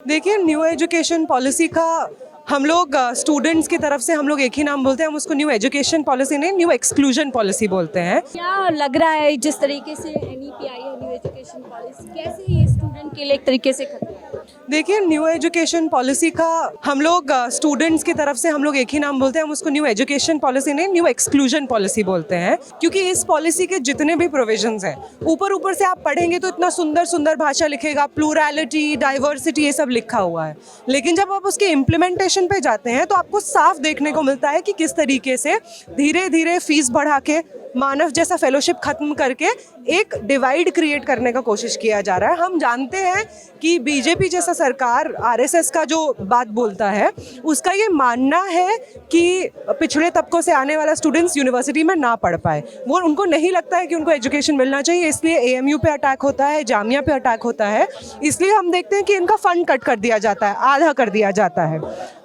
देखिए, new education policy का हम लोग स्टूडेंट्स की तरफ से हम लोग एक ही नाम बोलते हैं, हम उसको न्यू एजुकेशन पॉलिसी नहीं, न्यू एक्सक्लूजन पॉलिसी बोलते हैं। क्या लग रहा है जिस तरीके से एनईपी आई है न्यू एजुकेशन पॉलिसी, कैसे ये स्टूडेंट के लिए एक तरीके से खतरा है? देखिए, न्यू एजुकेशन पॉलिसी का हम लोग स्टूडेंट्स की तरफ से हम लोग एक ही नाम बोलते हैं, हम उसको न्यू एजुकेशन पॉलिसी नहीं, न्यू एक्सक्लूजन पॉलिसी बोलते हैं। क्योंकि इस पॉलिसी के जितने भी प्रोविजंस हैं, ऊपर से आप पढ़ेंगे तो इतना सुंदर सुंदर भाषा लिखेगा, प्लूरैलिटी, डाइवर्सिटी, ये सब लिखा हुआ है। लेकिन जब आप उसके इम्प्लीमेंटेशन पे जाते हैं तो आपको साफ देखने को मिलता है कि किस तरीके से धीरे धीरे फीस बढ़ा के मानव जैसा फेलोशिप खत्म करके एक डिवाइड क्रिएट करने का कोशिश किया जा रहा है। हम जानते हैं कि बीजेपी जैसा सरकार, आरएसएस का जो बात बोलता है, उसका ये मानना है कि पिछड़े तबकों से आने वाला स्टूडेंट्स यूनिवर्सिटी में ना पढ़ पाए। वो उनको नहीं लगता है कि उनको एजुकेशन मिलना चाहिए, इसलिए एएमयू पे अटैक होता है, जामिया पे अटैक होता है। इसलिए हम देखते हैं कि इनका फंड कट कर दिया जाता है, आधा कर दिया जाता है।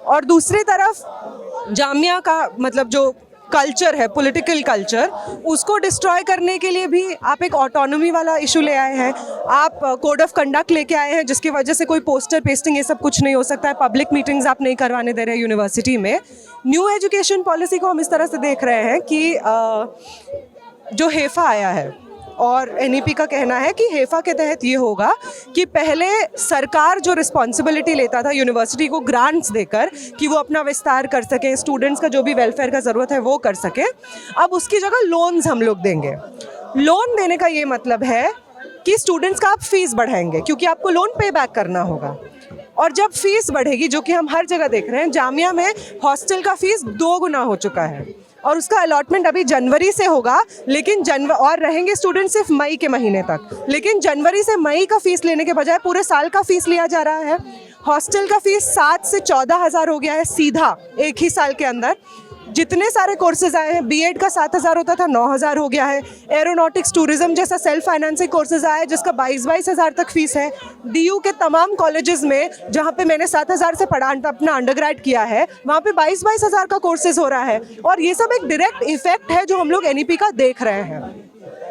और दूसरी तरफ जामिया का मतलब जो कल्चर है, पॉलिटिकल कल्चर, उसको डिस्ट्रॉय करने के लिए भी आप एक ऑटोनॉमी वाला इशू ले आए हैं। आप कोड ऑफ कंडक्ट लेके आए हैं, जिसकी वजह से कोई पोस्टर पेस्टिंग ये सब कुछ नहीं हो सकता है। पब्लिक मीटिंग्स आप नहीं करवाने दे रहे हैं यूनिवर्सिटी में। न्यू एजुकेशन पॉलिसी को हम इस तरह से देख रहे हैं कि जो हेफा आया है, और एनईपी का कहना है कि हेफा के तहत ये होगा कि पहले सरकार जो रिस्पॉन्सिबिलिटी लेता था यूनिवर्सिटी को ग्रांट्स देकर कि वो अपना विस्तार कर सकें, स्टूडेंट्स का जो भी वेलफेयर का ज़रूरत है वो कर सके, अब उसकी जगह लोन्स हम लोग देंगे। लोन देने का ये मतलब है कि स्टूडेंट्स का आप फीस बढ़ाएंगे, क्योंकि आपको लोन पे बैक करना होगा। और जब फीस बढ़ेगी, जो कि हम हर जगह देख रहे हैं, जामिया में हॉस्टल का फीस 2 गुना हो चुका है और उसका अलॉटमेंट अभी जनवरी से होगा, लेकिन और रहेंगे स्टूडेंट सिर्फ मई के महीने तक। लेकिन जनवरी से मई का फीस लेने के बजाय पूरे साल का फीस लिया जा रहा है। हॉस्टल का फीस 7 से 14 हज़ार हो गया है सीधा एक ही साल के अंदर। जितने सारे कोर्सेज आए हैं, बीएड का 7,000 होता था, 9,000 हो गया है। एरोनॉटिक्स, टूरिज्म जैसा सेल्फ फाइनेंसिंग कोर्सेज आए जिसका 22-22 हज़ार तक फीस है। डीयू के तमाम कॉलेजेस में, जहाँ पे मैंने 7,000 से पढ़ा अपना अंडरग्रेड किया है, वहाँ पे 22-22 हज़ार का कोर्सेज हो रहा है। और ये सब एक डायरेक्ट इफेक्ट है जो हम लोग एनईपी का देख रहे हैं।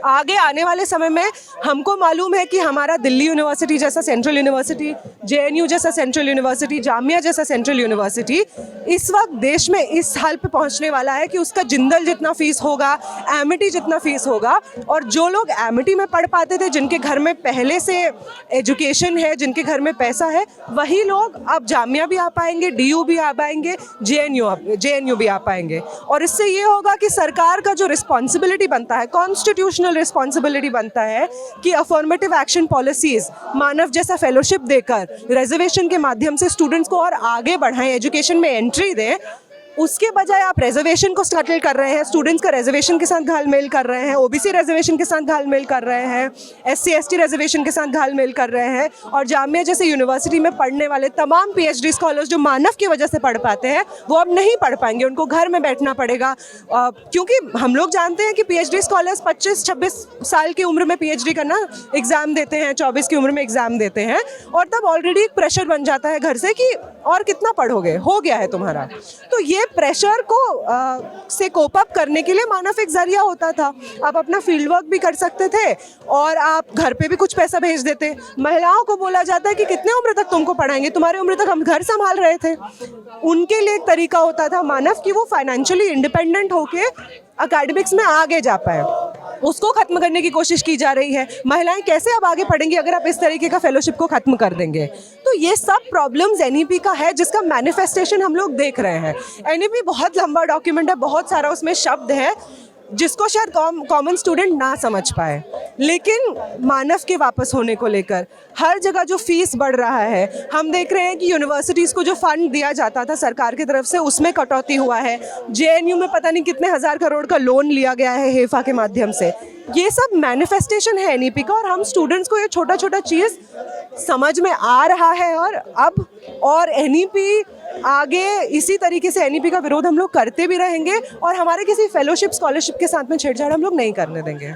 आगे आने वाले समय में हमको मालूम है कि हमारा दिल्ली यूनिवर्सिटी जैसा सेंट्रल यूनिवर्सिटी, जेएनयू जैसा सेंट्रल यूनिवर्सिटी, जामिया जैसा सेंट्रल यूनिवर्सिटी इस वक्त देश में इस हाल पे पहुंचने वाला है कि उसका जिंदल जितना फीस होगा, एमिटी जितना फीस होगा। और जो लोग एमिटी में पढ़ पाते थे, जिनके घर में पहले से एजुकेशन है, जिनके घर में पैसा है, वही लोग अब जामिया भी आ पाएंगे, डीयू भी आ पाएंगे, जेएनयू भी आ पाएंगे। और इससे ये होगा कि सरकार का जो रिस्पॉन्सिबिलिटी बनता है, कॉन्स्टिट्यूशनल रिस्पॉन्सिबिलिटी बनता है कि अफर्मेटिव एक्शन पॉलिसीज, मानव जैसा फेलोशिप देकर, रिजर्वेशन के माध्यम से स्टूडेंट्स को और आगे बढ़ाएं, एजुकेशन में एंट्री दें। उसके बजाय आप रिजर्वेशन को स्टटल कर रहे हैं, स्टूडेंट्स का रिजर्वेशन के साथ घालमेल कर रहे हैं, ओबीसी रिजर्वेशन के साथ घालमेल कर रहे हैं, एससी एसटी रिजर्वेशन के साथ घालमेल कर रहे हैं। और जामिया जैसे यूनिवर्सिटी में पढ़ने वाले तमाम पीएचडी स्कॉलर्स जो मानव की वजह से पढ़ पाते हैं, वो अब नहीं पढ़ पाएंगे, उनको घर में बैठना पड़ेगा। क्योंकि हम लोग जानते हैं कि पीएचडी स्कॉलर्स 25-26 साल की उम्र में पीएचडी करना एग्ज़ाम देते हैं, 24 की उम्र में एग्ज़ाम देते हैं, और तब ऑलरेडी एक प्रेशर बन जाता है घर से कि और कितना पढ़ोगे, हो गया है तुम्हारा। तो ये प्रेशर को से कोप अप करने के लिए मानव एक जरिया होता था। आप अपना फील्ड वर्क भी कर सकते थे और आप घर पे भी कुछ पैसा भेज देते। महिलाओं को बोला जाता है कि कितने उम्र तक तुमको पढ़ाएंगे, तुम्हारे उम्र तक हम घर संभाल रहे थे। उनके लिए एक तरीका होता था मानव कि वो फाइनेंशियली इंडिपेंडेंट होके एकेडमिक्स में आगे जा पाए। उसको खत्म करने की कोशिश की जा रही है। महिलाएं कैसे अब आगे पढ़ेंगी अगर आप इस तरीके का फेलोशिप को खत्म कर देंगे? तो ये सब प्रॉब्लम्स एनईपी का है, जिसका मैनिफेस्टेशन हम लोग देख रहे हैं। एनईपी बहुत लंबा डॉक्यूमेंट है, बहुत सारा उसमें शब्द है जिसको शायद कॉमन स्टूडेंट ना समझ पाए। लेकिन मानव के वापस होने को लेकर हर जगह जो फीस बढ़ रहा है, हम देख रहे हैं कि यूनिवर्सिटीज़ को जो फंड दिया जाता था सरकार की तरफ से, उसमें कटौती हुआ है। जेएनयू में पता नहीं कितने हज़ार करोड़ का लोन लिया गया है हेफा के माध्यम से। ये सब मैनिफेस्टेशन है एनईपी का, और हम स्टूडेंट्स को ये छोटा छोटा चीज़ समझ में आ रहा है। और एनईपी आगे इसी तरीके से एनईपी का विरोध हम लोग करते भी रहेंगे, और हमारे किसी फेलोशिप स्कॉलरशिप के साथ में छेड़छाड़ हम लोग नहीं करने देंगे।